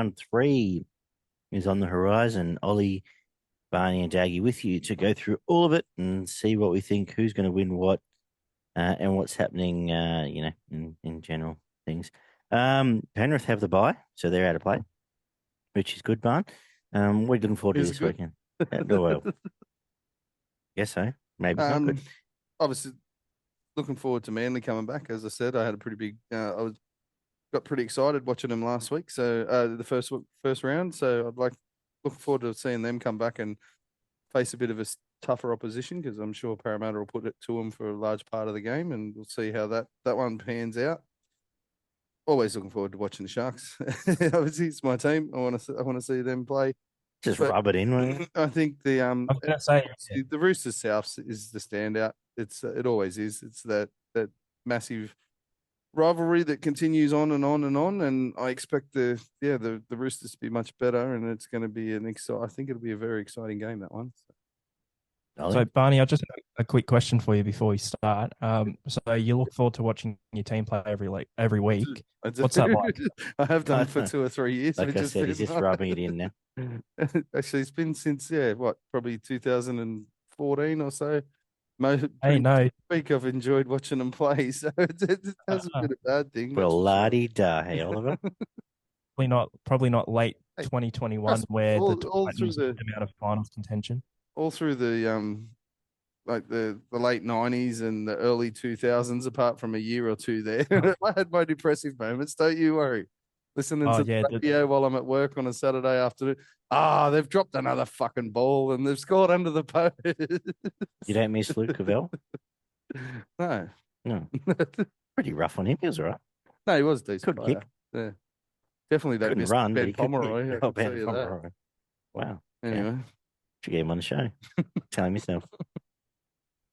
Round three is on the horizon. Ollie, Barney, and Daggy with you to go through all of it and see what we think, who's going to win what, and what's happening, in general things. Penrith have the bye, so they're out of play, which is good, Barn. What are you looking forward to Is it this good? weekend? Well, guess so. Maybe it's not good. Um, Obviously looking forward to Manly coming back. As I said, I had a pretty big. I was got pretty excited watching them last week. So the first round. So I'd looking forward to seeing them come back and face a bit of a tougher opposition because I'm sure Parramatta will put it to them for a large part of the game, and we'll see how that one pans out. Always looking forward to watching the Sharks. Obviously, it's my team. I want to see them play. Just But rub it in, will I think I was going to say, the Roosters South is the standout. It always is. It's that massive rivalry that continues on and on and on. And I expect the Roosters to be much better, and it's going to be I think it'll be a very exciting game, that one. so Ollie? Barney, I just have a quick question for you before we start. So you look forward to watching your team play every week. I do. What's that like? I have done for 2 or 3 years. Like I said, he's just rubbing it in now. Actually, it's been since probably 2014 or so. Hey, no, Week I've enjoyed watching them play, so it hasn't been a bad thing. That's Well, for sure. la-di-da, hey, Oliver. probably not late Hey, 2021 trust me, where the all through Titans put them out of finals contention. the like the late 90s and the early 2000s, apart from a year or two there, I had my depressive moments. Don't you worry. Listening Oh to the yeah, radio while I'm at work on a Saturday afternoon. They've dropped another fucking ball and they've scored under the post. You don't miss Luke Cavell? No. No. Pretty rough on him. He was all right. No, he was a decent Couldn't player. kick. Yeah. Definitely don't Couldn't miss run, but Ben he could kick. Pomeroy, I Oh, can tell Ben you that. Pomeroy. Wow. Yeah. Anyway. Should get him on the show. Telling myself.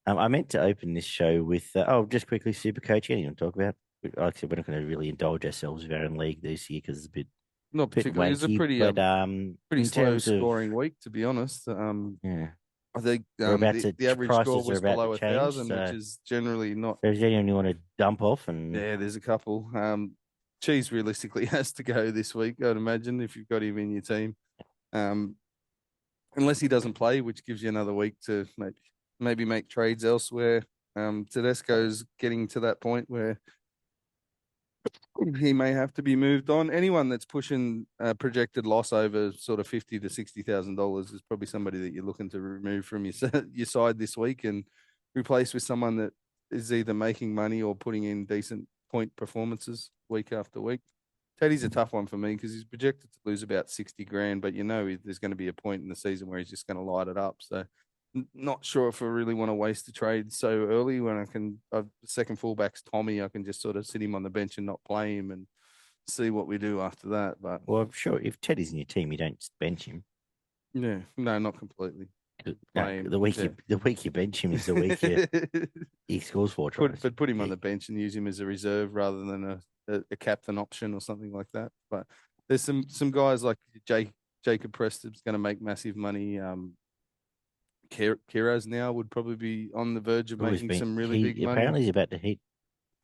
I meant to open this show with, just quickly, Super Coach. Anything to talk about? Like I said, we're not going to really indulge ourselves with our own league this year because it's a Not bit particularly. It's a wanky. But pretty in slow terms of, scoring week, to be honest. yeah, I think we're about to, the average score prices are was about to below change. 1,000, which So, is generally not. if anyone you want to dump off and Yeah, there's a couple. Cheese realistically has to go this week, I'd imagine, if you've got him in your team. Um, unless he doesn't play, which gives you another week to maybe make trades elsewhere. Tedesco's getting to that point where he may have to be moved on. Anyone that's pushing a projected loss over sort of $50,000 to $60,000 is probably somebody that you're looking to remove from your side this week and replace with someone that is either making money or putting in decent point performances week after week. Teddy's a tough one for me because he's projected to lose about 60 grand, but there's going to be a point in the season where he's just going to light it up. So not sure if I really want to waste a trade so early when second fullback's Tommy. I can just sort of sit him on the bench and not play him and see what we do after that. But well, I'm sure if Teddy's in your team, you don't bench him. yeah, no, not completely. No, the week you bench him is the week he scores 4 tries. Put him on the bench and use him as a reserve rather than a captain option or something like that. But there's some guys like Jacob Preston's going to make massive money. Kiraz now would probably be on the verge of making some really big money. Apparently, he's about to hit,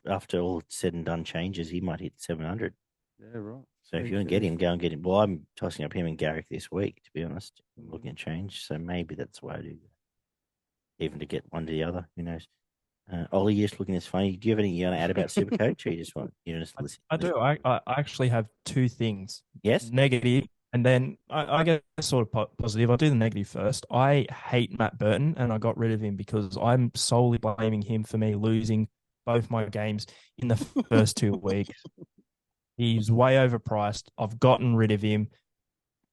after all said and done changes, he might hit 700. Yeah, right. So if you want to get him, go and get him. Well, I'm tossing up him and Garrick this week, to be honest. I'm looking at change. So maybe that's why I do that. Even to get one to the other, who knows? Ollie, you're just looking this funny. Do you have anything you want to add about Supercoach, or you just listen? I do. I actually have two things. Yes. Negative, and then I get sort of positive. I'll do the negative first. I hate Matt Burton, and I got rid of him because I'm solely blaming him for me losing both my games in the first 2 weeks. He's way overpriced. I've gotten rid of him.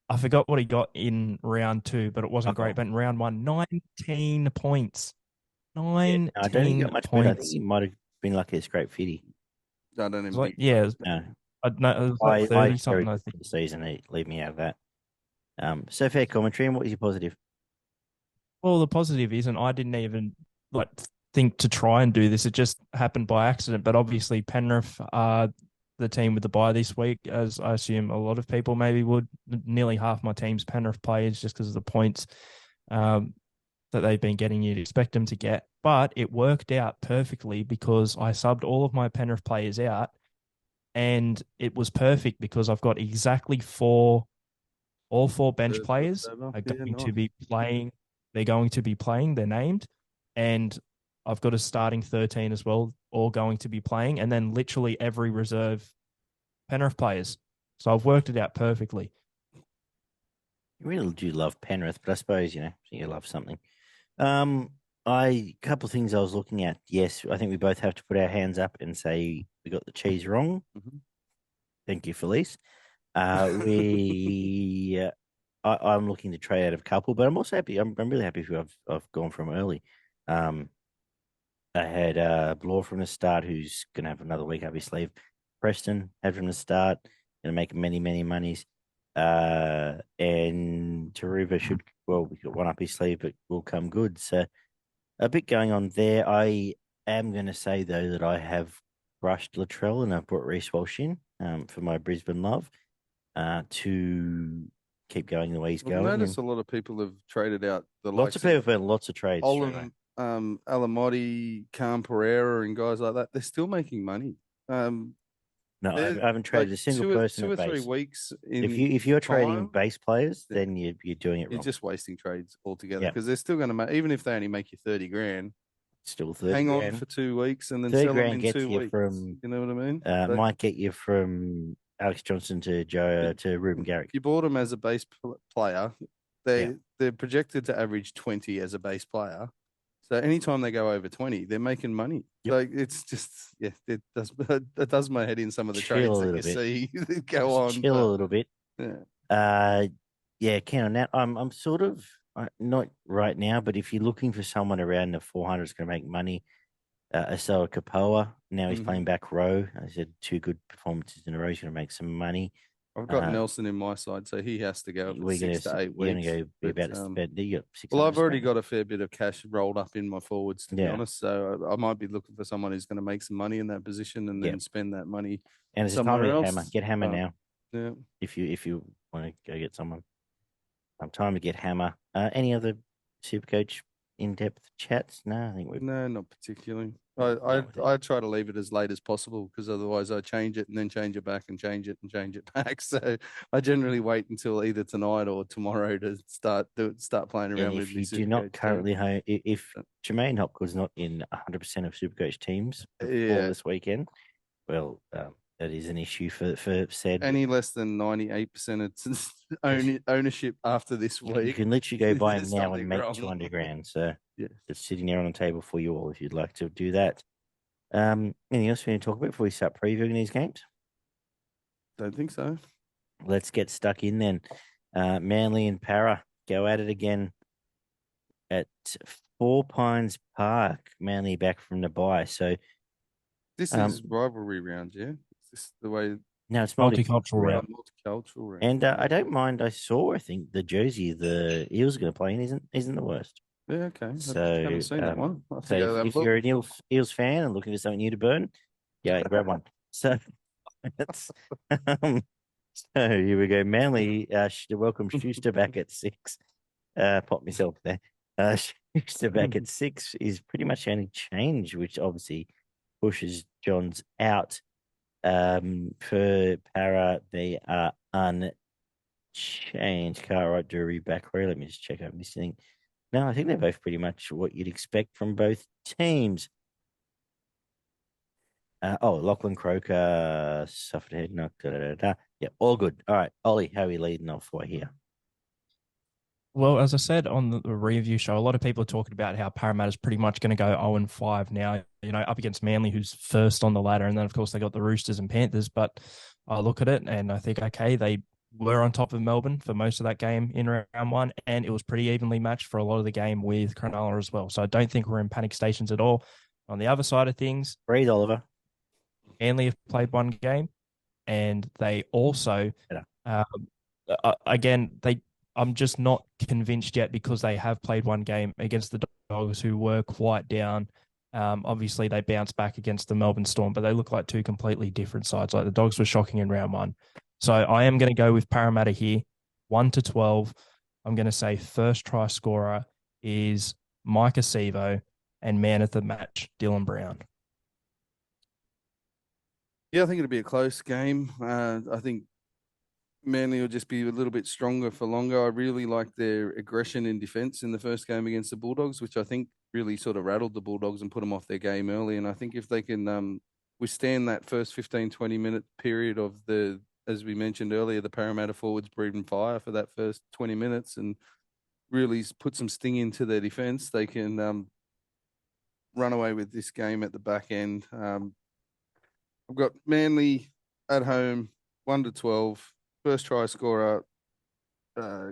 I forgot what he got in round 2, but it wasn't great. But in round 1, 19 points. 19 I don't think he got much points. better. I think he might have been like a scrape fitty. I don't even. Like, yeah, no. It was like 30 something. I think the season. Leave me out of that. So fair commentary. And what is your positive? Well, the positive is, and I didn't even think to try and do this. It just happened by accident. But obviously, Penrith are the team with the bye this week, as I assume a lot of people maybe would. Nearly half my team's Penrith players just because of the points that they've been getting. You'd expect them to get. But it worked out perfectly because I subbed all of my Penrith players out and it was perfect because I've got exactly all four bench players are Yeah, going to nice. be playing. They're going to be playing. They're named, and I've got a starting 13 as well, all going to be playing, and then literally every reserve Penrith players. So I've worked it out perfectly. You really do love Penrith, but I suppose, you love something. A couple of things I was looking at. Yes, I think we both have to put our hands up and say we got the cheese wrong. Mhm. Thank you, Felice. We, I'm looking to trade out of a couple, but I'm also happy. I'm really happy who I've gone from early. Um, I had Blore from the start, who's going to have another week up his sleeve. Preston had from the start, going to make many, many monies. And Taruva should, well, we got one up his sleeve, but will come good. So a bit going on there. I am going to say, though, that I have brushed Latrell and I've brought Reece Walsh in for my Brisbane love to keep going the way he's I've going. noticed And a lot of people have traded out the lots of likes people of have had lots of trades straight away. Olam, Alamotti, Khan Pereira, and guys like that. They're still making money. No, I They're haven't like traded a single person two at or three base. weeks If in you're trading time. base players, Yeah, then you're doing it you're wrong. just wasting trades altogether Yeah, because they're still going to make, even if they only make you 30 grand, still 30 hang on grand. for 2 weeks and then 30 sell them grand in gets two you weeks. from You know what I mean? might get you from Alex Johnson to Joe to Ruben Garrick. You bought them as a base player. Yeah, They're projected to average 20 as a base player. So anytime they go over 20, they're making money. yep. Like it's just it does my head in some of the Chill trades a that little you bit. see go Just on. chill a But little bit. yeah, Uh, yeah, Ken, on that, I'm sort of not right now, but if you're looking for someone around the 400 is going to make money, Asawa Kapoa, now he's playing hmm back row. I said two good performances in a row. He's going to make some money. I've got Uh, Nelson in my side, so he has to go for we're gonna 6 to 8 you're gonna weeks. go be But about you got well, 600 I've to already spend. got a fair bit of cash rolled up in my forwards, to be Yeah, honest. So I might be looking for someone who's going to make some money in that position and yeah. then spend that money And it's a time to somewhere get hammer. else. Get hammer But now yeah, if you want to go get someone. Time to get hammer. Any other Supercoach in depth chats? No, I think we've no, not particularly. done with it. I try to leave it as late as possible because otherwise I change it and then change it back and change it and change it back. So I generally wait until either tonight or tomorrow to start playing And around with if me you do not Supercoach. So currently if Jermaine Hopgood's not in 100% of Supercoach teams before yeah, this weekend, well, that is an issue for said. any less than 98% of ownership after this You week, can literally go buy him there's now and something make wrong. 200 grand. So Yeah, it's sitting there on the table for you all if you'd like to do that. Anything else we need to talk about before we start previewing these games? don't think so. Let's get stuck in then. Manly and Parra go at it again at Four Pines Park. Manly back from the bye. So This is um, rivalry round, yeah. Is this the way now it's Multicultural multicultural. round. multicultural round? And I don't mind. I saw. I think the jersey the Eels are going to play in isn't the worst. Yeah, okay. I haven't So seen that one. I'll have so to go have if a look. you're an Eels fan and looking for something new to burn, go and grab one. So that's so here we go. Manly welcome Schuster back at 6. Pop myself there. Schuster back at 6 is pretty much the only change, which obviously pushes Johns out. For Para, they are unchanged. Cartwright, Drury, back row. Let me just check over this thing. No, I think they're both pretty much what you'd expect from both teams. Lachlan Croker suffered a head knock. Yeah, all good. All right, Ollie, how are we leading off for here? Well, as I said on the review show, a lot of people are talking about how Parramatta's pretty much going to go 0-5 now, up against Manly, who's first on the ladder. And then, of course, they got the Roosters and Panthers. But I look at it and I think, okay, they were on top of Melbourne for most of that game in round one. And it was pretty evenly matched for a lot of the game with Cronulla as well. So I don't think we're in panic stations at all. On the other side of things, Breathe, Oliver. Manly have played one game and they also, um, again, I'm just not convinced yet because they have played one game against the Dogs, who were quite down. Obviously, they bounced back against the Melbourne Storm, but they look like two completely different sides. Like the Dogs were shocking in round one. So I am going to go with Parramatta here, 1-12. I'm going to say first try scorer is Micah Sevo and man of the match, Dylan Brown. Yeah, I think it'll be a close game. I think Manly will just be a little bit stronger for longer. I really like their aggression in defence in the first game against the Bulldogs, which I think really sort of rattled the Bulldogs and put them off their game early. And I think if they can withstand that first 15, 20-minute period of as we mentioned earlier, the Parramatta forwards breathing fire for that first 20 minutes and really put some sting into their defence, they can run away with this game at the back end. I've got Manly at home, 1-12. First try scorer, uh,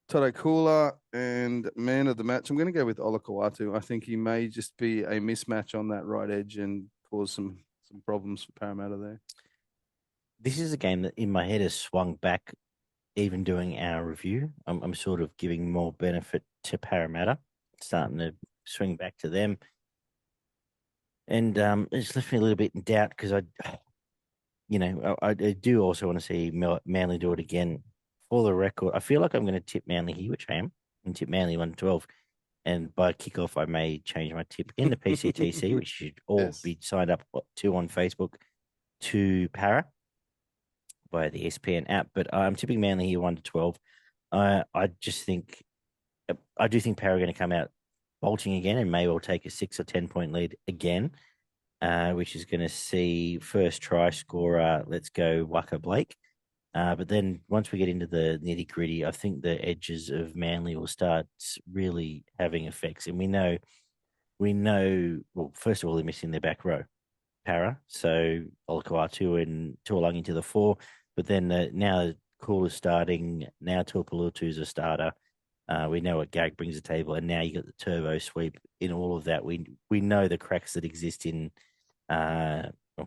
Toto Kula, and man of the match. I'm going to go with Olakau'atu. I think he may just be a mismatch on that right edge and cause some problems for Parramatta there. This is a game that in my head has swung back, even doing our review. I'm sort of giving more benefit to Parramatta, starting to swing back to them. And it's left me a little bit in doubt because I do also want to see Manly do it again. For the record, I feel like I'm going to tip Manly here, which I am, and tip Manly 1-12. And by kickoff, I may change my tip in the PCTC, which should all be signed up to on Facebook to Parra via the SPN app. But I'm tipping Manly here 1-12. I just think I do think Parra are going to come out bolting again and may well take a 6 or 10 point lead again, which is going to see first try scorer. Let's go Waka Blake. But then once we get into the nitty gritty, I think the edges of Manly will start really having effects. And we know. Well, first of all, they're missing their back row, Para. So Olakau'atu and Tuolangi to the fore. But then now Cool is starting. Now Tuipulotu's a starter. We know what Gag brings to the table, and now you got the turbo sweep in all of that. We know the cracks that exist in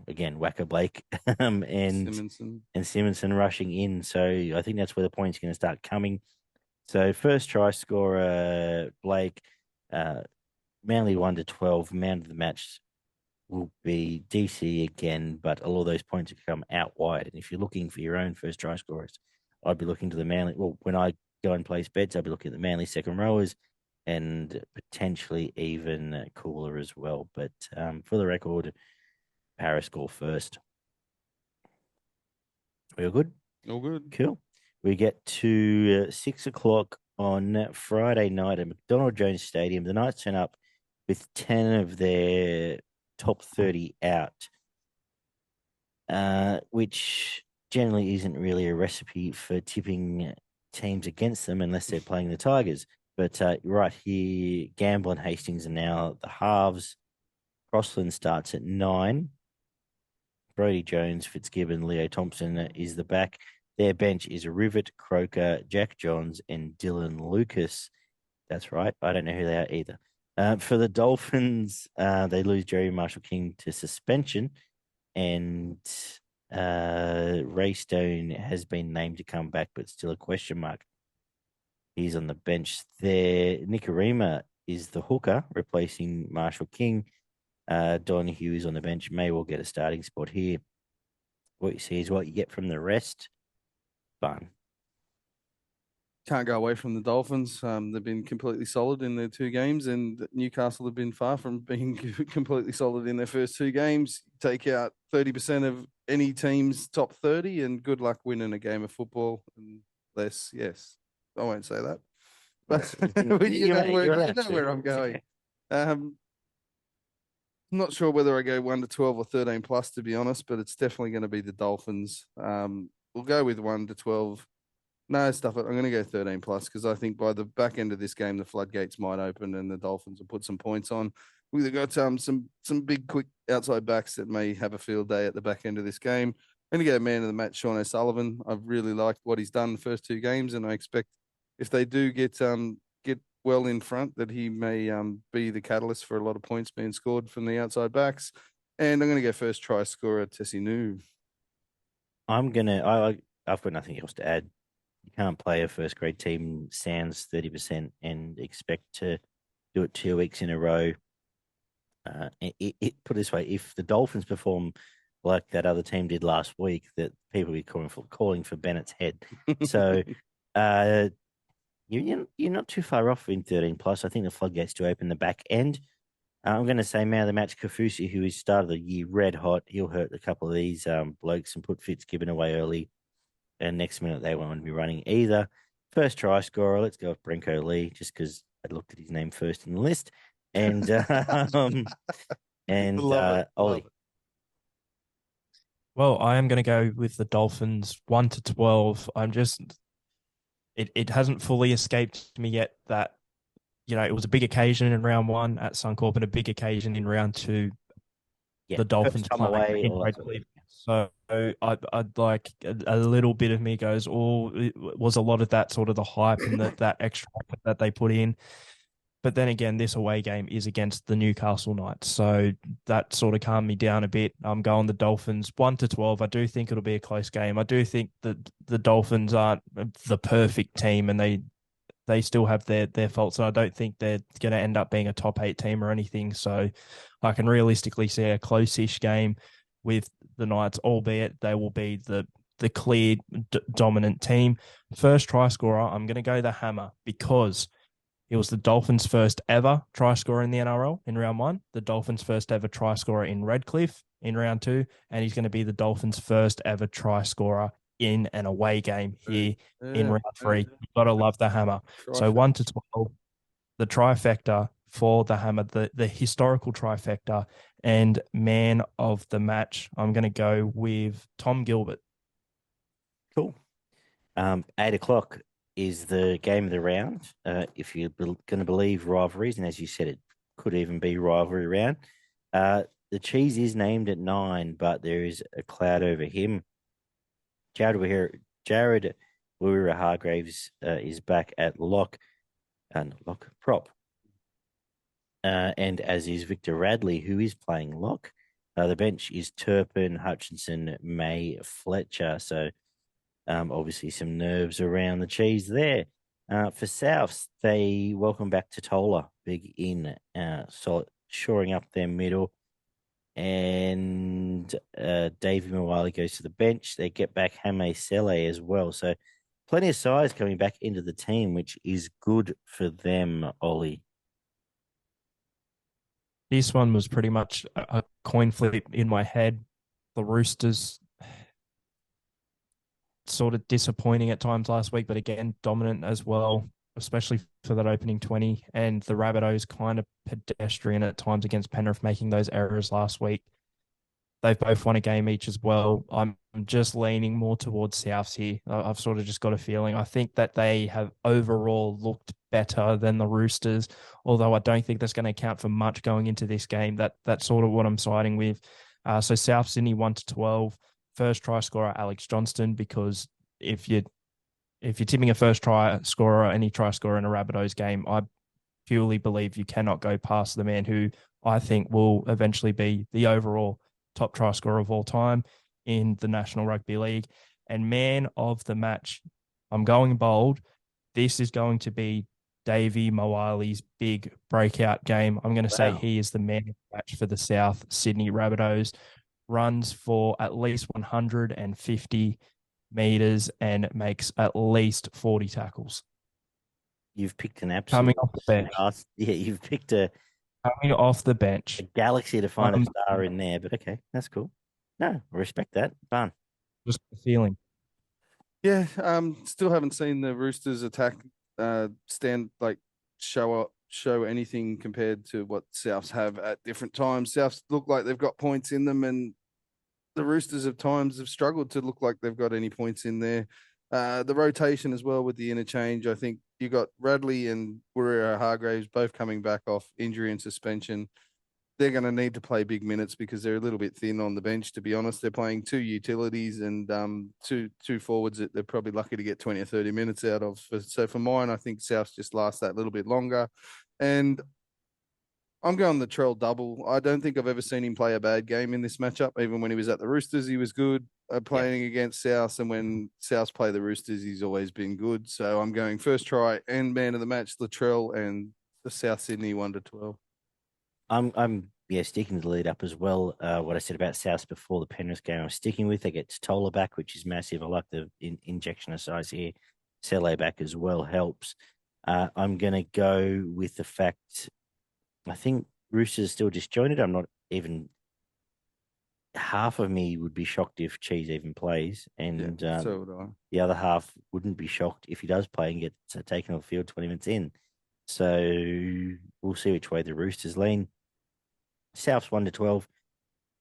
again, Wacker Blake and Simonson rushing in. So I think that's where the points going to start coming. So first try scorer Blake, Manly 1-12, man of the match will be DC again, but a lot of those points have come out wide. And if you're looking for your own first try scorers, I'd be looking to the Manly. Well, when I go and place bets, I'd be looking at the Manly second rowers and potentially even Cooler as well. But for the record, Paris score first. We all good? All good. Cool. We get to 6 o'clock on Friday night at McDonald Jones Stadium. The Knights turn up with 10 of their top 30 out, which generally isn't really a recipe for tipping teams against them unless they're playing the Tigers. But right here, Gamble and Hastings are now the halves. Crossland starts at 9. Brody Jones, Fitzgibbon, Leo Thompson is the back. Their bench is Rivet, Croker, Jack Johns, and Dylan Lucas. That's right. I don't know who they are either. For the Dolphins, they lose Jerry Marshall King to suspension, and Ray Stone has been named to come back, but still a question mark. He's on the bench there. Nikarima is the hooker, replacing Marshall King. Don Hughes on the bench may well get a starting spot here. What you see is what you get from the rest. Fun. Can't go away from the Dolphins. They've been completely solid in their 2 games, and Newcastle have been far from being completely solid in their first 2 games. Take out 30% of any team's top 30, and good luck winning a game of football. Unless, yes, I won't say that, but you know where I'm going. I'm not sure whether I go 1-12 or 13 plus, to be honest, but it's definitely going to be the Dolphins. We'll go with 1-12. No, stuff it. I'm going to go 13 plus because I think by the back end of this game, the floodgates might open and the Dolphins will put some points on. We've got some big, quick outside backs that may have a field day at the back end of this game. I'm going to go man of the match, Sean O'Sullivan. I've really liked what he's done the first 2 games, and I expect if they do get well in front, that he may be the catalyst for a lot of points being scored from the outside backs. And I'm going to go first try scorer Tessie New. I've got nothing else to add. You can't play a first grade team sans 30% and expect to do it 2 weeks in a row. Put it this way, if the Dolphins perform like that other team did last week, that people will be calling for Bennett's head. So you're not too far off in 13 plus. I think the floodgates do open the back end. I'm going to say man of the match, Kafusi, who is started the year red hot. He'll hurt a couple of these blokes and put Fitz given away early. And next minute, they won't be running either. First try scorer, let's go with Brinko Lee, just because I looked at his name first in the list. And Love it. Love Ollie. it. Well, I am going to go with the Dolphins 1-12. It hasn't fully escaped me yet that, it was a big occasion in round one at Suncorp and a big occasion in round two, Yeah, the first Dolphins time playing away, in all that sort of Redcliffe. thing. So I'd like a little bit of me goes, oh, it was a lot of that sort of the hype and that extra effort that they put in. But then again, this away game is against the Newcastle Knights. So that sort of calmed me down a bit. I'm going the Dolphins 1-12. I do think it'll be a close game. I do think that the Dolphins aren't the perfect team and they still have their faults. And I don't think they're going to end up being a top 8 team or anything. So I can realistically see a close-ish game with the Knights, albeit they will be the clear dominant team. First try scorer, I'm going to go the Hammer because it was the Dolphins' first ever try scorer in the NRL in round one, the Dolphins' first ever try scorer in Redcliffe in round two, and he's going to be the Dolphins' first ever try scorer in an away game here in round three. You've got to love the Hammer. So 1-12, the trifecta for the Hammer, the historical trifecta, and man of the match, I'm going to go with Tom Gilbert. Cool. 8 o'clock is the game of the round. If you're going to believe rivalries, and as you said, it could even be rivalry round. The cheese is named at 9, but there is a cloud over him. Jared Hargraves is back at lock and lock prop. And as is Victor Radley, who is playing lock. The bench is Turpin, Hutchinson, May, Fletcher. So obviously some nerves around the cheese there. For Souths, they welcome back Totola, big in, solid, shoring up their middle. And Davey Mawali goes to the bench. They get back Hame Sele as well. So plenty of size coming back into the team, which is good for them, Ollie. This one was pretty much a coin flip in my head. The Roosters sort of disappointing at times last week, but again, dominant as well, especially for that opening 20. And the Rabbitohs kind of pedestrian at times against Penrith, making those errors last week. They've both won a game each as well. I'm just leaning more towards Souths here. I've sort of just got a feeling. I think that they have overall looked better than the Roosters, although I don't think that's going to account for much going into this game. That's sort of what I'm siding with. So South Sydney 1-12. First try scorer Alex Johnston, because if you're tipping a first try scorer or any try scorer in a Rabbitohs game, I purely believe you cannot go past the man who I think will eventually be the overall top try scorer of all time in the National Rugby League. And man of the match, I'm going bold. This is going to be Davey Moali's big breakout game. I'm going to say he is the man of the match for the South Sydney Rabbitohs. Runs for at least 150 meters and makes at least 40 tackles. You've picked an absolute coming off the bench. You've picked a coming off the bench. galaxy to find a star in there, but okay, that's cool. No, I respect that. Fun. Just a feeling. Yeah, still haven't seen the Roosters attack show anything compared to what Souths have at different times. Souths look like they've got points in them, and the Roosters at times have struggled to look like they've got any points in there. The rotation as well with the interchange. I think you got Radley and Warrior Hargraves both coming back off injury and suspension. They're going to need to play big minutes because they're a little bit thin on the bench, to be honest. They're playing 2 utilities and two forwards that they're probably lucky to get 20 or 30 minutes out of. So for mine, I think Souths just last that little bit longer. And I'm going the Trell double. I don't think I've ever seen him play a bad game in this matchup. Even when he was at the Roosters, he was good playing against South. And when South play the Roosters, he's always been good. So I'm going first try and man of the match, Latrell, and the South Sydney 1-12. I'm sticking to the lead up as well. What I said about South before the Penrith game, I'm sticking with. They get Totola back, which is massive. I like the injection of size here. Sele back as well helps. I'm going to go with the fact, I think Roosters still disjointed. I'm not even half of me would be shocked if Cheese even plays, and So would I. the other half wouldn't be shocked if he does play and gets taken off the field 20 minutes in. So we'll see which way the Roosters lean. South's 1-12.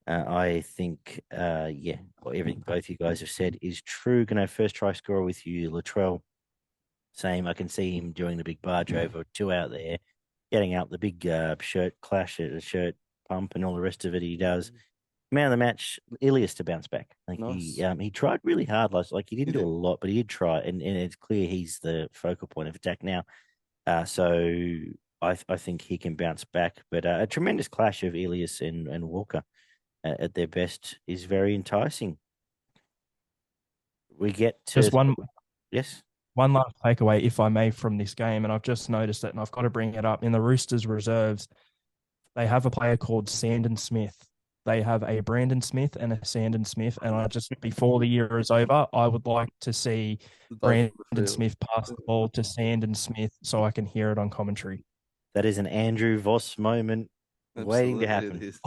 I think, everything both you guys have said is true. Going to first try scorer with you, Latrell. Same. I can see him doing the big barge over, 2 out there, getting out the big shirt clash, shirt pump, and all the rest of it. He does. Man of the match, Ilias to bounce back. Like Nice. he tried really hard last. Like he didn't He do did. a lot, but he did try, and it's clear he's the focal point of attack now. So I think he can bounce back. But a tremendous clash of Ilias and Walker at their best is very enticing. We get to Just yes. one last takeaway, if I may, from this game, and I've just noticed it, and I've got to bring it up. In the Roosters reserves, they have a player called Sandon Smith. They have a Brandon Smith and a Sandon Smith, and I just before the year is over, I would like to see Both on the Brandon field. Smith pass the ball to Sandon Smith so I can hear it on commentary. That is an Andrew Voss moment waiting to Absolutely, happen. it is.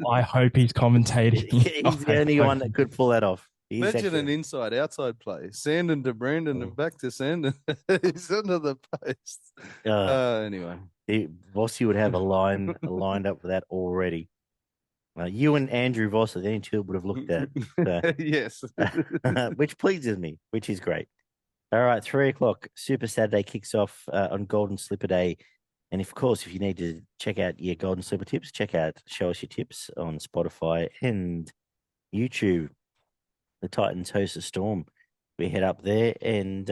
I hope he's commentating. He's the I only hope one that could pull that off. He's Imagine an actually, inside-outside play. Sandon to Brandon and back to Sandon. He's under the post. uh, Anyway. Vossi would have a line lined up for that already. You and Andrew Voss are the only two that would have looked at, Yes. which pleases me, which is great. All right, 3 o'clock. Super Saturday kicks off on Golden Slipper Day. And of course, if you need to check out your Golden Slipper tips, Show Us Your Tips on Spotify and YouTube. The Titans host a Storm. We head up there, and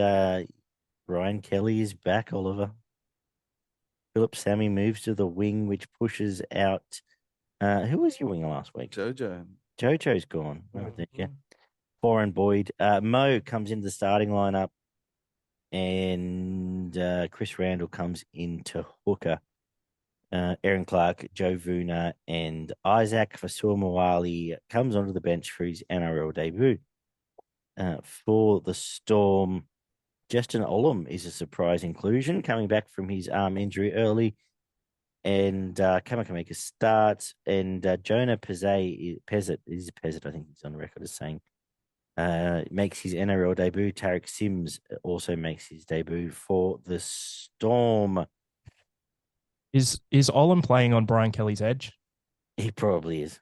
Ryan Kelly is back, Oliver. Philip Sammy moves to the wing, which pushes out. Who was your winger last week? Jojo. Jojo's gone. Oh, there you go. Foreign Boyd. Mo comes into the starting lineup, and Chris Randall comes into hooker. Aaron Clark, Joe Vuna, and Isaac Fasua comes onto the bench for his NRL debut. For the Storm, Justin Olam is a surprise inclusion, coming back from his arm injury early. And Kamakamika starts, and Jonah Pezzett, I think he's on the record as saying, makes his NRL debut. Tarek Sims also makes his debut for the Storm. Is Olam playing on Brian Kelly's edge? He probably is.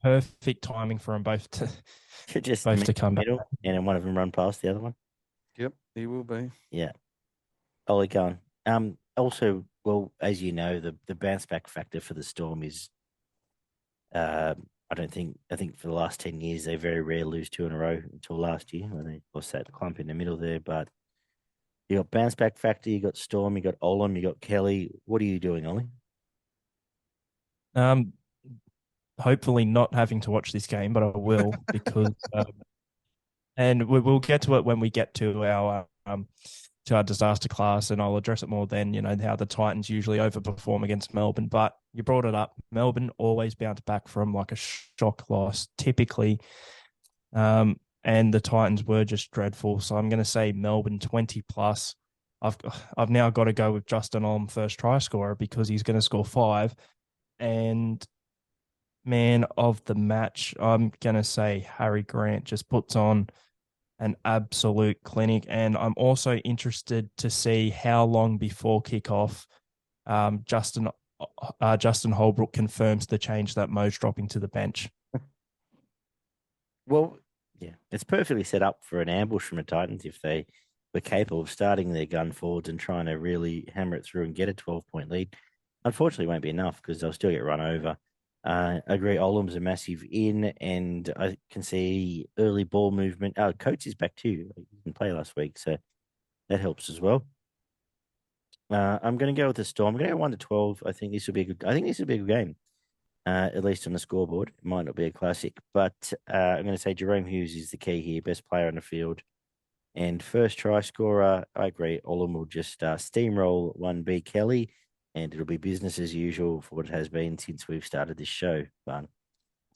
Perfect timing for them both to come back. And then one of them run past the other one. Yep, he will be. Yeah. Ollie Gunn. Also, well, as you know, the bounce back factor for the Storm is, I think for the last 10 years, they very rarely lose 2 in a row until last year when they lost that clump in the middle there. But you got bounce back factor, you got Storm, you got Olam, you got Kelly. What are you doing, Ollie? Hopefully not having to watch this game, but I will because, and we'll get to it when we get to our disaster class, and I'll address it more then. You know how the Titans usually overperform against Melbourne, but you brought it up. Melbourne always bounce back from like a shock loss, typically, and the Titans were just dreadful. So I'm going to say Melbourne 20 plus. I've now got to go with Justin Olm first try scorer because he's going to score 5, and man of the match, I'm going to say Harry Grant just puts on an absolute clinic. And I'm also interested to see how long before kickoff Justin Holbrook confirms the change that Mo's dropping to the bench. Well, yeah, it's perfectly set up for an ambush from the Titans if they were capable of starting their gun forwards and trying to really hammer it through and get a 12-point lead. Unfortunately, it won't be enough because they'll still get run over. I agree. Olam's a massive in, and I can see early ball movement. Coates is back too. He didn't play last week, so that helps as well. I'm going to go with the Storm. I'm going to go 1-12. I think this will be a good game. At least on the scoreboard. It might not be a classic, but I'm going to say Jerome Hughes is the key here, best player on the field. And first try scorer, I agree. Olam will just steamroll 1B Kelly, and it'll be business as usual for what it has been since we've started this show. Fun.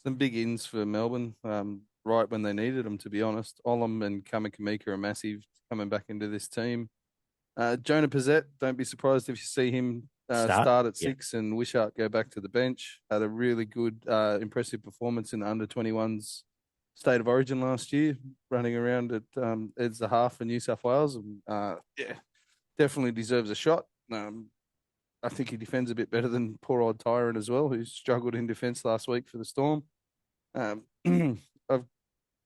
Some big ins for Melbourne, right when they needed them, to be honest. Olam and Kamakamika are massive coming back into this team. Jonah Pezzett, don't be surprised if you see him start at Yeah. 6 and Wishart go back to the bench. Had a really good, impressive performance in the under-21s State of Origin last year, running around at as the half for New South Wales. And, yeah, definitely deserves a shot. I think he defends a bit better than poor old Tyrant as well, who struggled in defence last week for the Storm. I've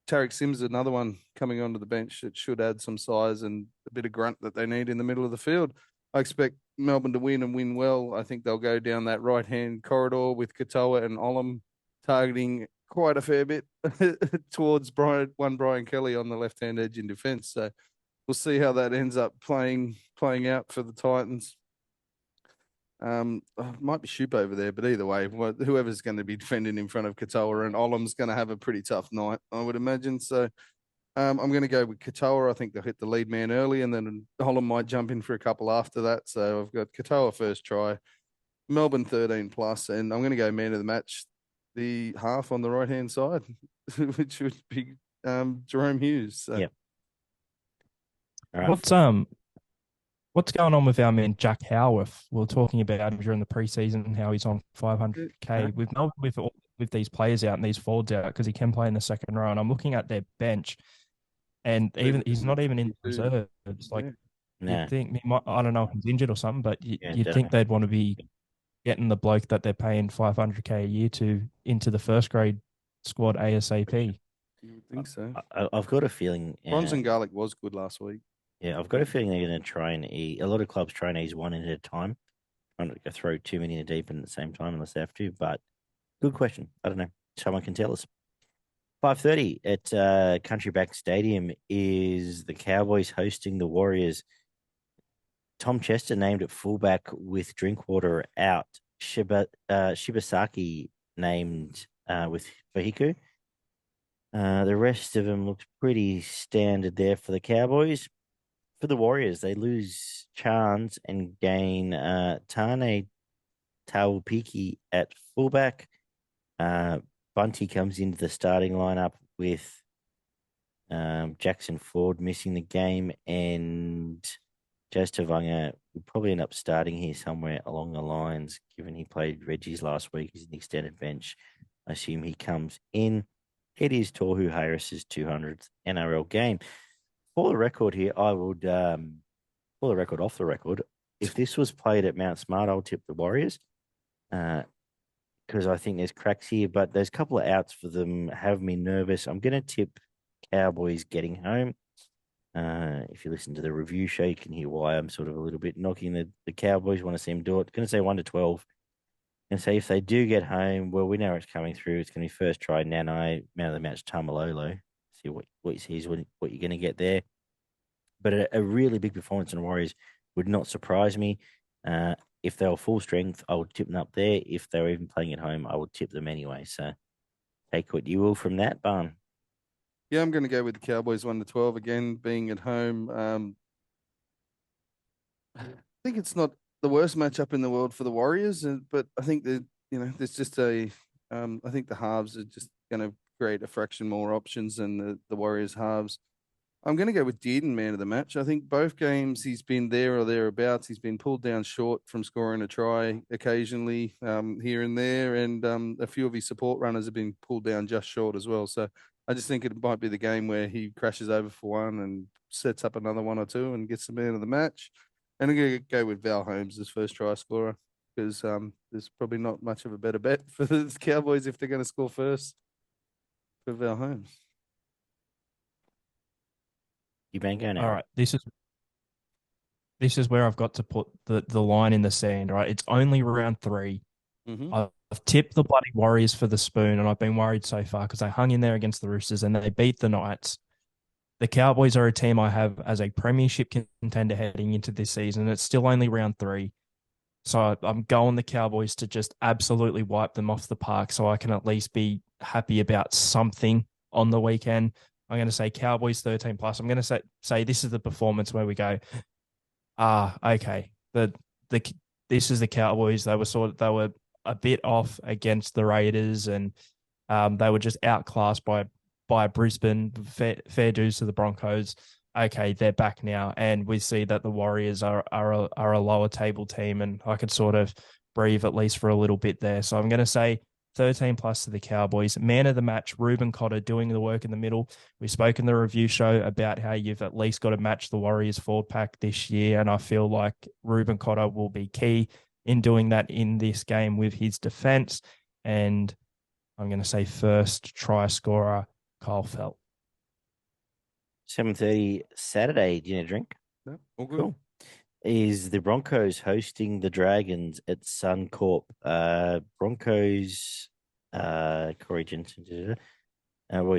Tarek Sims, another one coming onto the bench that should add some size and a bit of grunt that they need in the middle of the field. I expect Melbourne to win and win well. I think they'll go down that right-hand corridor with Katoa and Olam targeting quite a fair bit towards Brian Kelly on the left-hand edge in defence. So we'll see how that ends up playing out for the Titans. Might be Shoop over there, but either way, whoever's going to be defending in front of Katoa and Olam's going to have a pretty tough night, I would imagine. So I'm going to go with Katoa. I think they'll hit the lead man early, and then Olam might jump in for a couple after that. So I've got Katoa first try, Melbourne 13 plus, and I'm going to go man of the match, the half on the right hand side, which would be Jerome Hughes. So. Yep. All right. What's going on with our man Jack Howarth? We were talking about him during the preseason and how he's on 500k with these players out and these forwards out because he can play in the second row. And I'm looking at their bench, and even he's not even in reserve. It's like you'd think I don't know if he's injured or something, but you'd think they'd want to be getting the bloke that they're paying 500k a year to into the first grade squad ASAP. You would think so. I've got a feeling. Bronson Garlic was good last week. Yeah, I've got a feeling they're going to try and eat. A lot of clubs try and ease one in at a time. Trying to throw too many in a deep end at the same time unless they have to. But good question. I don't know. Someone can tell us. 5:30 at Country Back Stadium is the Cowboys hosting the Warriors. Tom Chester named at fullback with Drinkwater out. Shibasaki named with Fahiku. The rest of them looked pretty standard there for the Cowboys. For the Warriors, they lose Chance and gain Tane Taupiki at fullback. Bunty comes into the starting lineup with Jackson Ford missing the game, and Jazz Tavanga will probably end up starting here somewhere along the lines, given he played Reggie's last week. He's an extended bench. I assume he comes in. It is Tohu Harris's 200th NRL game. For the record here, I would, for the record, off the record, if this was played at Mount Smart, I'll tip the Warriors because I think there's cracks here, but there's a couple of outs for them have me nervous. I'm going to tip Cowboys getting home. If you listen to the review show, you can hear why I'm sort of a little bit knocking the Cowboys. Want to see them do it. Going to say 1-12. And say if they do get home, well, we know it's coming through. It's going to be first try Nanai, man of the match Tamalolo. See what he sees, what you're going to get there. But a really big performance in the Warriors would not surprise me. If they were full strength, I would tip them up there. If they were even playing at home, I would tip them anyway. So take what you will from that, Barn. Yeah, I'm going to go with the Cowboys 1-12 again, being at home. I think it's not the worst matchup in the world for the Warriors, but I think that there's just I think the halves are just going to create a fraction more options than the Warriors halves. I'm going to go with Dearden, man of the match. I think both games he's been there or thereabouts. He's been pulled down short from scoring a try occasionally here and there, and a few of his support runners have been pulled down just short as well. So I just think it might be the game where he crashes over for one and sets up another one or two and gets the man of the match. And I'm going to go with Val Holmes as first try scorer because there's probably not much of a better bet for the Cowboys if they're going to score first for Val Holmes. You bang go now. All right, this is where I've got to put the line in the sand. Right, it's only round 3. Mm-hmm. I've tipped the bloody Warriors for the spoon, and I've been worried so far because they hung in there against the Roosters and they beat the Knights. The Cowboys are a team I have as a premiership contender heading into this season. It's still only round 3. So I'm going the Cowboys to just absolutely wipe them off the park so I can at least be happy about something on the weekend. I'm going to say Cowboys 13 plus. I'm going to say this is the performance where we go, okay. This is the Cowboys. They were a bit off against the Raiders and they were just outclassed by Brisbane. Fair dues to the Broncos. okay, they're back now, and we see that the Warriors are a lower table team, and I could sort of breathe at least for a little bit there. So I'm going to say 13 plus to the Cowboys. Man of the match, Ruben Cotter doing the work in the middle. We spoke in the review show about how you've at least got to match the Warriors forward pack this year, and I feel like Ruben Cotter will be key in doing that in this game with his defense. And I'm going to say first try scorer, Kyle Felt. 7:30 Saturday dinner drink. No, all good. Cool. Is the Broncos hosting the Dragons at Suncorp? Broncos, Corey Jensen.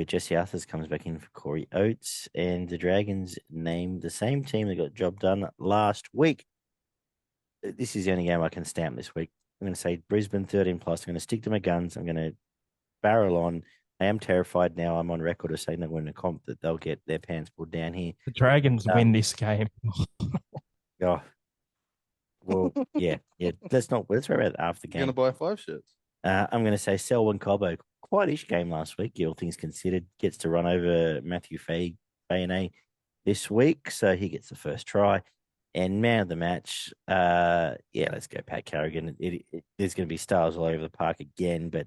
Jesse Arthurs comes back in for Corey Oates, and the Dragons named the same team that got the job done last week. This is the only game I can stamp this week. I'm going to say Brisbane 13 plus. I'm going to stick to my guns. I'm going to barrel on. I am terrified now. I'm on record of saying they're going to comp that they'll get their pants pulled down here. The Dragons win this game. Oh, well, yeah. Let's worry about it after the You're game. going to buy 5 shirts. I'm going to say Selwyn Cobbo, quite-ish game last week, all things considered, gets to run over Matthew Fay this week, so he gets the first try. And man of the match, let's go Pat Carrigan. There's going to be stars all over the park again, but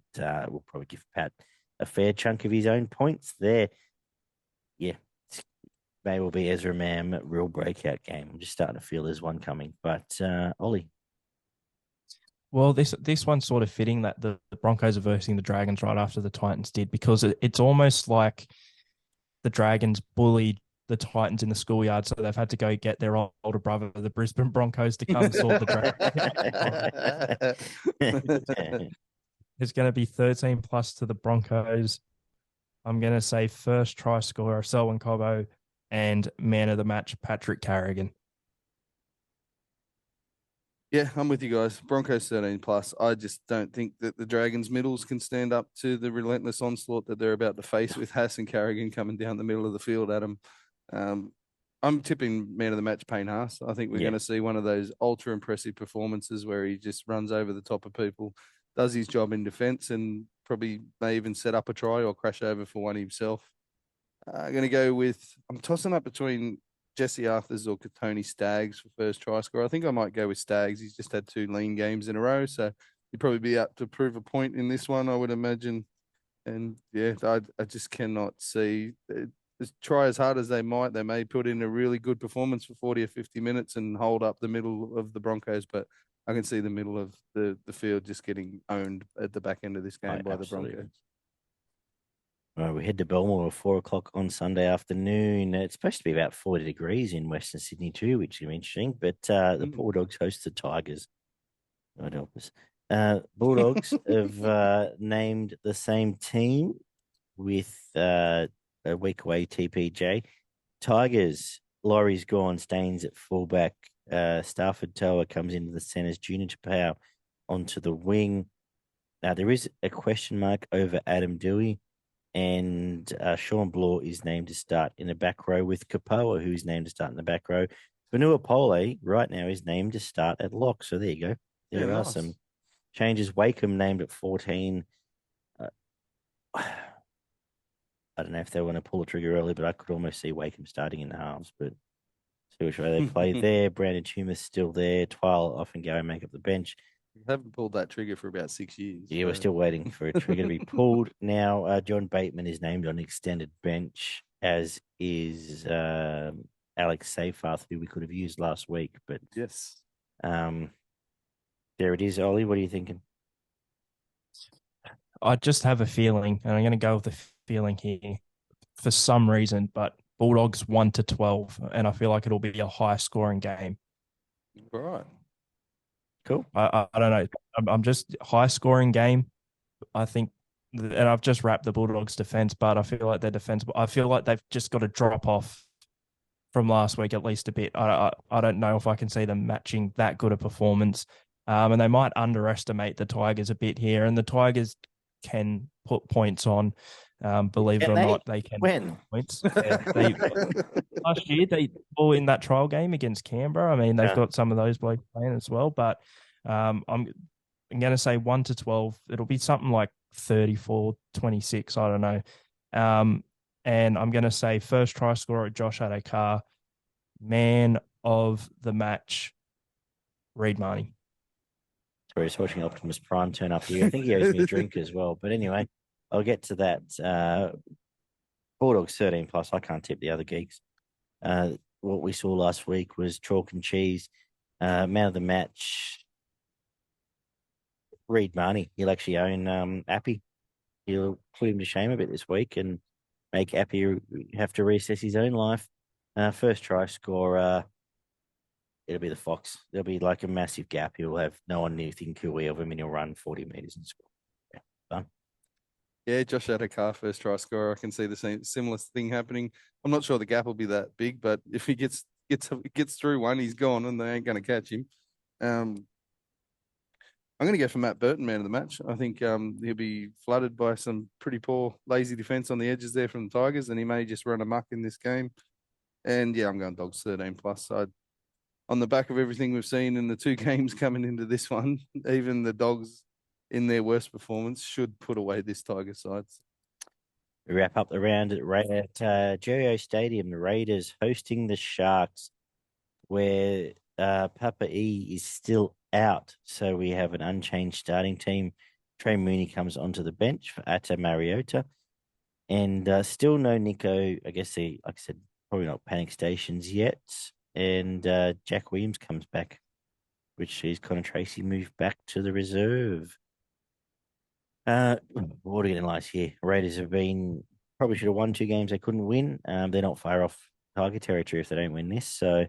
we'll probably give Pat a fair chunk of his own points there. Yeah, may well be Ezra Mam real breakout game. I'm just starting to feel there's one coming. But Ollie. Well, this one's sort of fitting that the Broncos are versing the Dragons right after the Titans did, because it's almost like the Dragons bullied the Titans in the schoolyard, so they've had to go get their older brother, the Brisbane Broncos, to come sort the Dragons. It's going to be 13 plus to the Broncos. I'm going to say first try scorer, Selwyn Cobbo, and man of the match, Patrick Carrigan. Yeah, I'm with you guys. Broncos 13 plus. I just don't think that the Dragons middles can stand up to the relentless onslaught that they're about to face with Haas and Carrigan coming down the middle of the field at them. I'm tipping man of the match, Payne Haas. I think we're going to see one of those ultra impressive performances where he just runs over the top of people, does his job in defence, and probably may even set up a try or crash over for one himself. I'm going to go with, I'm tossing up between Jesse Arthurs or Tony Staggs for first try scorer. I think I might go with Staggs. He's just had 2 lean games in a row, so he'd probably be up to prove a point in this one, I would imagine. And yeah, I just cannot see. Try as hard as they might, they may put in a really good performance for 40 or 50 minutes and hold up the middle of the Broncos, but I can see the middle of the field just getting owned at the back end of this game by the Broncos. All right, we head to Belmore at 4 o'clock on Sunday afternoon. It's supposed to be about 40 degrees in Western Sydney too, which is interesting. But the Bulldogs host the Tigers. God help us. Bulldogs have named the same team with a week away TPJ. Tigers, Laurie's gone, Staines at fullback. Stafford Tower comes into the centres, Junior Tapau onto the wing. Now, there is a question mark over Adam Dewey, and Sean Bloor is named to start in the back row with Kapoa, who's named to start in the back row. Vanua Pole right now is named to start at lock. So there you go. There are some changes. Wakeham named at 14. I don't know if they want to pull the trigger early, but I could almost see Wakeham starting in the halves. But see which way they play there. Brandon Tumas still there. Twile off and go and make up the bench. We haven't pulled that trigger for about 6 years. Yeah, so we're still waiting for a trigger to be pulled. Now, John Bateman is named on extended bench, as is Alex Seyfarth, who we could have used last week. But yes, there it is. Ollie, what are you thinking? I just have a feeling, and I'm going to go with the feeling here for some reason, but Bulldogs 1-12, and I feel like it'll be a high scoring game. All right. Cool. I don't know. I'm just high scoring game. I think, and I've just wrapped the Bulldogs defense, but I feel like their defense, I feel like they've just got to drop off from last week at least a bit. I don't know if I can see them matching that good a performance. And they might underestimate the Tigers a bit here, and the Tigers can put points on. Believe it or not, they can win points. Last year they were in that trial game against Canberra. I mean, they've got some of those blokes playing as well, but I'm going to say 1-12. It'll be something like 34-26. I don't know. And I'm going to say first try scorer Josh Adokar, man of the match, Reid Marnie. Sorry, just watching Optimus Prime turn up here. I think he owes me a drink as well. But anyway, I'll get to that. Bulldogs 13 plus. I can't tip the other geeks. What we saw last week was chalk and cheese. Man of the match, Reid Marnie. He'll actually own Appy. He'll put him to shame a bit this week and make Appy have to reassess his own life. First try scorer, it'll be the Fox. There'll be like a massive gap. He'll have no one near within QE of him and he'll run 40 metres and score. Yeah, done. Yeah, Josh Adokar, first try scorer. I can see the same similar thing happening. I'm not sure the gap will be that big, but if he gets through one, he's gone, and they ain't going to catch him. I'm going to go for Matt Burton, man of the match. I think he'll be flooded by some pretty poor, lazy defence on the edges there from the Tigers, and he may just run amok in this game. And yeah, I'm going Dogs 13 plus. On the back of everything we've seen in the two games coming into this one, even the Dogs in their worst performance should put away this Tiger side. We wrap up the round at Jerry Stadium. The Raiders hosting the Sharks, where Papa E is still out. So we have an unchanged starting team. Trey Mooney comes onto the bench for Atta Mariota. And still no Nico. I guess like I said, probably not panic stations yet. And Jack Williams comes back, which sees Connor Tracy move back to the reserve. What are we going to like here? Raiders have been probably should have won 2 games they couldn't win. They're not far off Tiger territory if they don't win this. So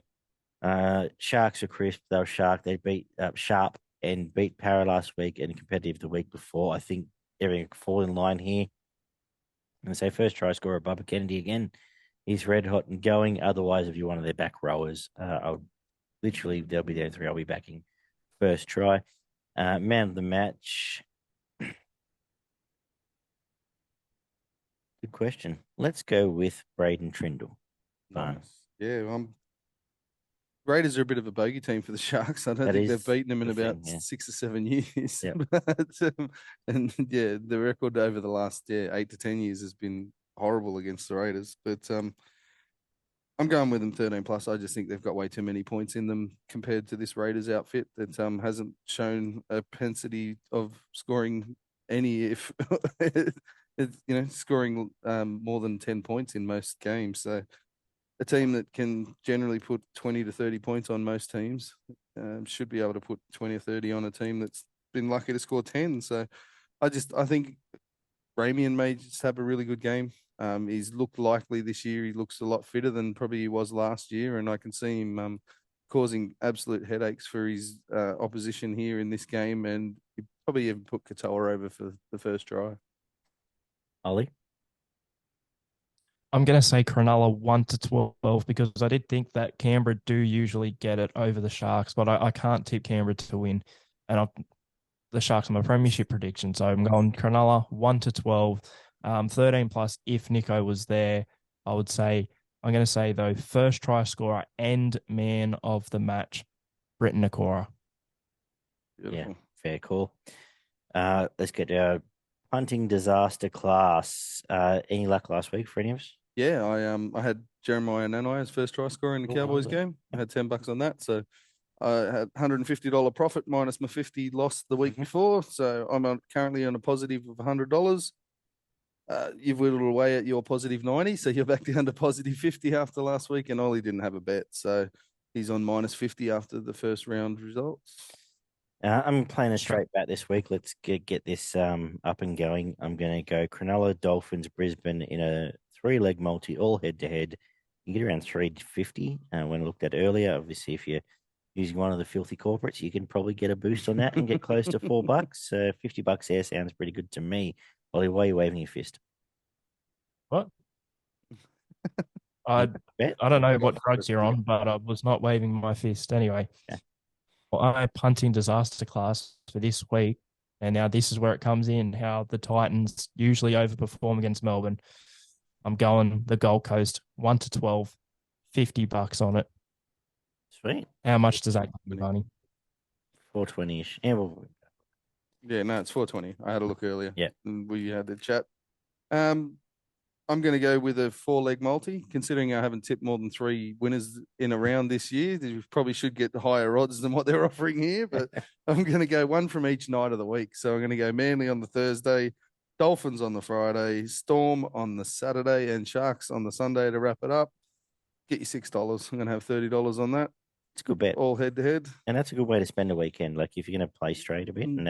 Sharks are crisp. They were sharp. They beat Sharp and beat Parra last week and competitive the week before. I think everything fall in line here. And say first try scorer Bubba Kennedy again. He's red hot and going. Otherwise, if you're one of their back rowers, they'll be there in 3. I'll be backing first try. Man of the match. Good question. Let's go with Braden Trindle. Nice. Yeah, Raiders are a bit of a bogey team for the Sharks. I don't think they've beaten them in about 6 or 7 years. Yep. And yeah, the record over the last 8 to 10 years has been horrible against the Raiders. But I'm going with them 13 plus. I just think they've got way too many points in them compared to this Raiders outfit that hasn't shown a propensity of scoring any if scoring more than 10 points in most games. So a team that can generally put 20 to 30 points on most teams should be able to put 20 or 30 on a team that's been lucky to score 10. So I think Ramian may just have a really good game. He's looked likely this year. He looks a lot fitter than probably he was last year, and I can see him causing absolute headaches for his opposition here in this game, and he probably even put Katoa over for the first try. Ollie? I'm going to say Cronulla 1 to 12 because I did think that Canberra do usually get it over the Sharks, but I can't tip Canberra to win. And the Sharks are my premiership prediction. So I'm going Cronulla 1 to 12, 13 plus. If Nico was there, I'm going to say though, first try scorer and man of the match, Britain Nakora. Yeah, fair call. Let's get our punting disaster class. Any luck last week for any of us? Yeah, I had Jeremiah Nanai as first try scorer in the Cowboys game. I had $10 on that, so I had $150 profit minus my 50 loss the week before. So I'm currently on a positive of $100. You've whittled away at your positive 90, so you're back down to positive 50 after last week. And Ollie didn't have a bet, so he's on minus 50 after the first round results. I'm playing a straight bet this week. Let's get this up and going. I'm going to go Cronulla, Dolphins, Brisbane in a 3-leg multi, all head-to-head. You get around 350 when I looked at earlier. Obviously, if you're using one of the filthy corporates, you can probably get a boost on that and get close to $4. $50 there sounds pretty good to me. Ollie, why are you waving your fist? What? I don't know what drugs you're on, but I was not waving my fist anyway. Yeah. Well, I punting disaster class for this week, and now this is where it comes in, how the Titans usually overperform against Melbourne. I'm going the Gold Coast 1 to 12, $50 on it. Sweet. How much does that give you, Barney? 420-ish. Yeah, no, it's 420. I had a look earlier. Yeah. And we had the chat. I'm going to go with a 4-leg multi, considering I haven't tipped more than 3 winners in a round this year. You probably should get higher odds than what they're offering here, but I'm going to go one from each night of the week. So I'm going to go Manly on the Thursday, Dolphins on the Friday, Storm on the Saturday, and Sharks on the Sunday to wrap it up. Get you $6. I'm going to have $30 on that. It's a good bet. All head to head. And that's a good way to spend a weekend. Like if you're going to play straight a bit, and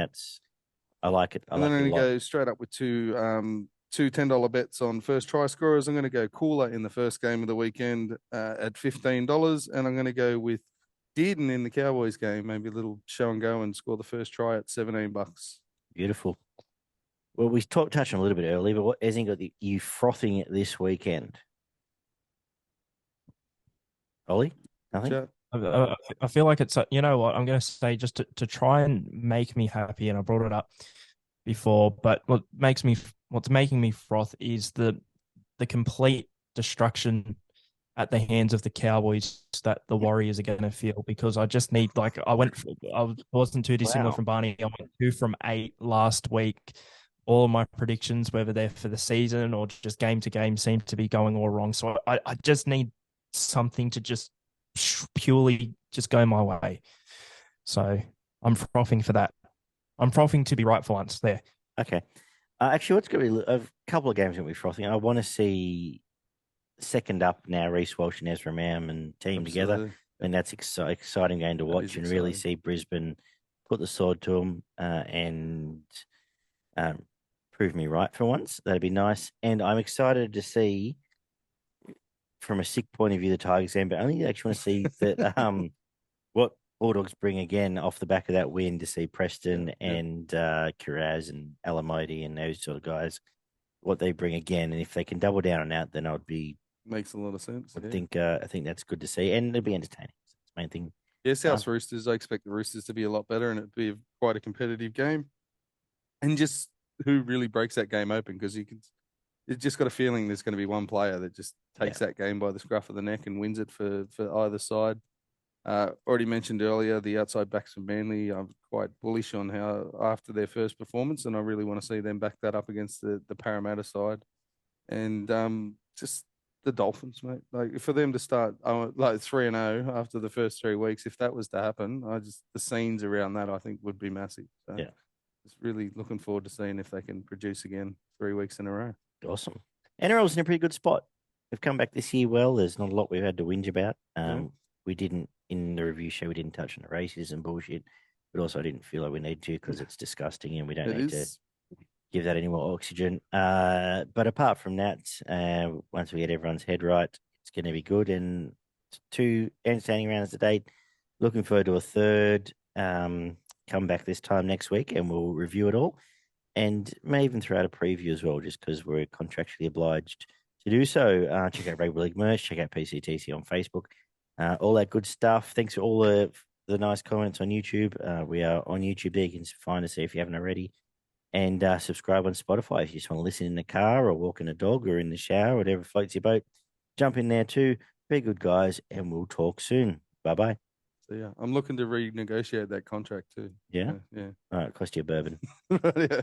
I like it. I And like then I'm it a going to lot. go straight up with two $10 bets on first try scorers. I'm going to go Cooler in the first game of the weekend at $15, and I'm going to go with Dearden in the Cowboys game. Maybe a little show and go and score the first try at $17. Beautiful. Well, we touched on a little bit earlier, but what hasn't got you frothing it this weekend? Ollie, nothing. Chat. I feel like it's, you know what, I'm going to say just to try and make me happy, and I brought it up before, but what's making me froth is the complete destruction at the hands of the Cowboys that the Warriors are going to feel, because I just need, like, I wasn't too dissimilar Wow. from Barney. I went 2 from 8 last week. All of my predictions, whether they're for the season or just game to game, seem to be going all wrong. So I just need something to just purely just go my way. So I'm frothing for that. I'm frothing to be right for once there. Okay. Actually, what's going to be a couple of games going to be frothing. I want to see second up now, Reece Walsh and Ezra Mam and team together. And that's exciting game to watch and really see Brisbane put the sword to them and prove me right for once. That'd be nice. And I'm excited to see, from a sick point of view, the Tigers game, but only actually want to see that what Bulldogs bring again off the back of that win, to see Preston and Kiraz and Alamodi and those sort of guys, what they bring again. And if they can double down on that, then I'd be Makes a lot of sense. I think that's good to see, and it'll be entertaining. That's the main thing. Yeah, South Roosters. I expect the Roosters to be a lot better, and it'd be quite a competitive game. And just who really breaks that game open, because you just got a feeling there's going to be one player that just takes that game by the scruff of the neck and wins it for either side. Already mentioned earlier the outside backs from Manly. I'm quite bullish on how after their first performance, and I really want to see them back that up against the Parramatta side, and just the Dolphins, mate. Like for them to start like 3-0 after the first 3 weeks, if that was to happen, the scenes around that I think would be massive. So just really looking forward to seeing if they can produce again 3 weeks in a row. Awesome. NRL's in a pretty good spot. They've come back this year well. There's not a lot we've had to whinge about. We didn't, in the review show, we didn't touch on the racism bullshit, but also I didn't feel like we need to, because it's disgusting and we don't need to give that any more oxygen. But apart from that, once we get everyone's head right, it's going to be good. And 2 entertaining rounds to date. Looking forward to a third. Come back this time next week and we'll review it all. And may even throw out a preview as well, just because we're contractually obliged to do so. Check out Rugby League merch. Check out PCTC on Facebook. All that good stuff. Thanks for all the nice comments on YouTube. We are on YouTube there. You can find us there if you haven't already. And subscribe on Spotify if you just want to listen in the car or walking a dog or in the shower, whatever floats your boat. Jump in there too. Be good, guys, and we'll talk soon. Bye-bye. So, yeah, I'm looking to renegotiate that contract too. Yeah? Yeah. All right, cost you a bourbon. Yeah.